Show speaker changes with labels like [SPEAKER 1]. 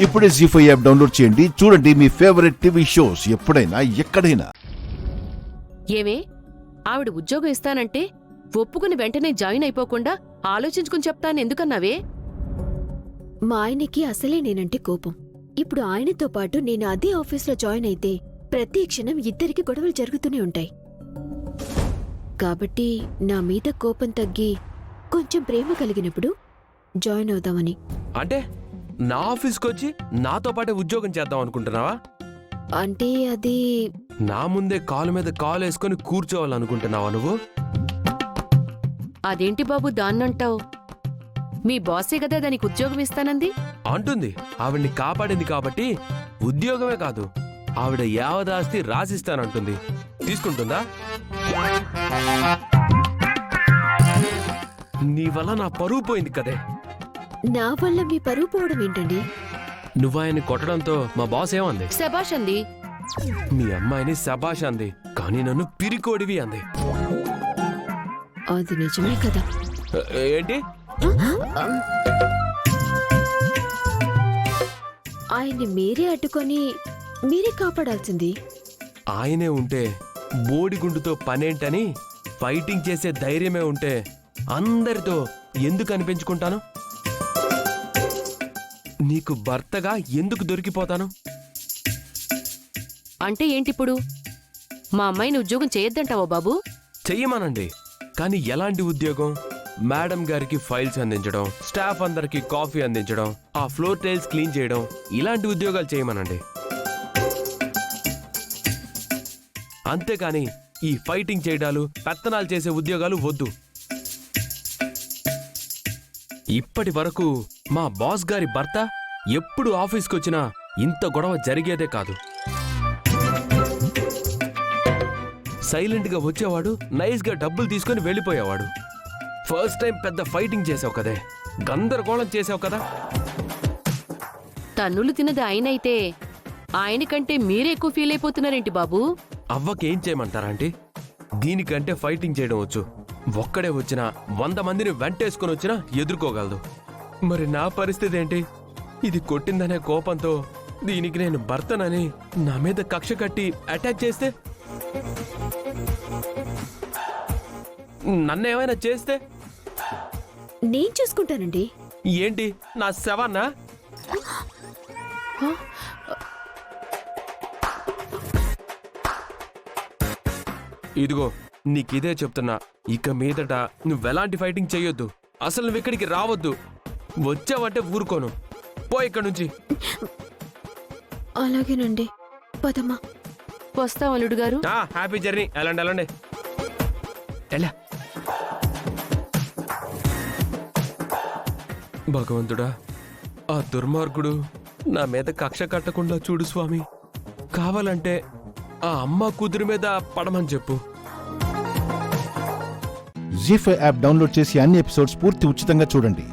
[SPEAKER 1] ఇప్పుడే జీ5 app download చేయండి. చూడండి మీ ఫేవరెట్ టీవీ షోస్ ఎప్పుడైనా ఎక్కడైనా.
[SPEAKER 2] ఏమే ఆవిడ ఉద్యోగం ఇస్తానంటే ఒప్పుకుని వెంటనే జాయిన్ అయిపోకుండా ఆలోచించుకుని చెప్తానెందుకన్నావే?
[SPEAKER 3] మా ఆయనకి అసలే నేనంటే కోపం. ఇప్పుడు ఆయనతో పాటు నేను అదే ఆఫీస్లో జాయిన్ అయితే ప్రతి క్షణం ఇద్దరికి గొడవలు జరుగుతూనే ఉంటాయి. కాబట్టి నా మీద కోపం తగ్గి కొంచెం ప్రేమ కలిగినప్పుడు జాయిన్ అవుదామని.
[SPEAKER 4] అంటే నా ఆఫీస్కొచ్చి నాతో పాటే ఉద్యోగం చేద్దాం అనుకుంటున్నావా?
[SPEAKER 3] అంటే అది
[SPEAKER 4] నా ముందే కాలు మీద కాలు వేసుకొని కూర్చోవాలనుకుంటున్నావా నువ్వు?
[SPEAKER 2] అదేంటి బాబు దాన్నంటావు? మీ బాసే కదా దానికి ఉద్యోగం ఇస్తానంది.
[SPEAKER 4] అంటుంది. ఆవిడ్ని కాపాడింది కాబట్టి ఉద్యోగమే కాదు, ఆవిడ యావదాస్తి రాసిస్తానంటుంది. తీసుకుంటుందా? నీ వల్ల నా పరువు పోయింది కదే.
[SPEAKER 3] నా వల్ల మీ పరువు పోవడం ఏంటండి?
[SPEAKER 4] నువ్వాయన్ని కొట్టడంతో మా బాస్ ఏమంది?
[SPEAKER 2] శభాష్ అంది.
[SPEAKER 4] మీ అమ్మాయిని శభాష్ అంది, కానీ నన్ను పిరికోడివి అంది.
[SPEAKER 3] అది నిజమే కదా.
[SPEAKER 4] ఏంటి?
[SPEAKER 3] ఆయన్ని మీరే అడ్డుకొని మీరే కాపాడాల్సింది.
[SPEAKER 4] ఆయనే ఉంటే బోడిగుండుతో పనేంటని ఫైటింగ్ చేసే ధైర్యమే ఉంటే అందరితో ఎందుకు అనిపించుకుంటాను? నీకు భర్తగా ఎందుకు దొరికిపోతాను?
[SPEAKER 2] అంటే ఏంటిప్పుడు? మా అమ్మాయిని ఉద్యోగం చేయొద్దంటావా బాబు?
[SPEAKER 4] చెయ్యమనండి, కానీ ఎలాంటి ఉద్యోగం? మేడం గారికి ఫైల్స్ అందించడం, స్టాఫ్ అందరికి కాఫీ అందించడం, ఆ ఫ్లోర్ టైల్స్ క్లీన్ చేయడం, ఇలాంటి ఉద్యోగాలు చేయమనండి. అంతేకాని ఈ ఫైటింగ్ చేయడాలు, పెత్తనాలు చేసే ఉద్యోగాలు వద్దు. ఇప్పటి వరకు మా బాస్ గారి భర్త ఎప్పుడు ఆఫీస్కొచ్చినా ఇంత గొడవ జరిగేదే కాదు. సైలెంట్గా వచ్చేవాడు, నైస్గా డబ్బులు తీసుకొని వెళ్ళిపోయేవాడు. ఫస్ట్ టైం పెద్ద ఫైటింగ్ చేసావు కదే, గందరగోళం చేసావు కదా.
[SPEAKER 2] తన్నులు తినది ఆయనైతే ఆయనకంటే మీరే ఎక్కువ ఫీల్ అయిపోతున్నారేంటి బాబు?
[SPEAKER 4] అవ్వకేం చేయమంటారా ఆంటీ? దీనికంటే ఫైటింగ్ చేయడం వచ్చు. ఒక్కడే వచ్చినా 100 మందిని వెంటేసుకుని వచ్చినా ఎదుర్కోగలదు. మరి నా పరిస్థితి ఏంటి? ఇది కొట్టిందనే కోపంతో దీనికి నేను భర్తనని నా మీద కక్ష కట్టి అటాక్ చేస్తే, నన్నేమైనా చేస్తే
[SPEAKER 3] నేను చూసుకుంటానండి.
[SPEAKER 4] ఏంటి నా శవాన్నా? ఇదిగో నీకిదే చెప్తున్నా, ఇక మీదట నువ్వెలాంటి ఫైటింగ్ చెయ్యొద్దు. అసలు నువ్విక్కడికి రావద్దు. వచ్చావంటే ఊరుకోను. పో ఇక్కడి నుంచి.
[SPEAKER 3] అలాగేనండి, పదమ్మా.
[SPEAKER 2] వస్తాం అల్లుడు గారు.
[SPEAKER 4] Happy journey. వెళ్ళండి. ఎలా భగవంతుడా, ఆ దుర్మార్గుడు నా మీద కక్ష కట్టకుండా చూడు స్వామి. కావాలంటే ఆ అమ్మ కూతురు మీద పడమని చెప్పు.
[SPEAKER 1] జీ5 యాప్ డౌన్లోడ్ చేసి అన్ని ఎపిసోడ్స్ పూర్తి ఉచితంగా చూడండి.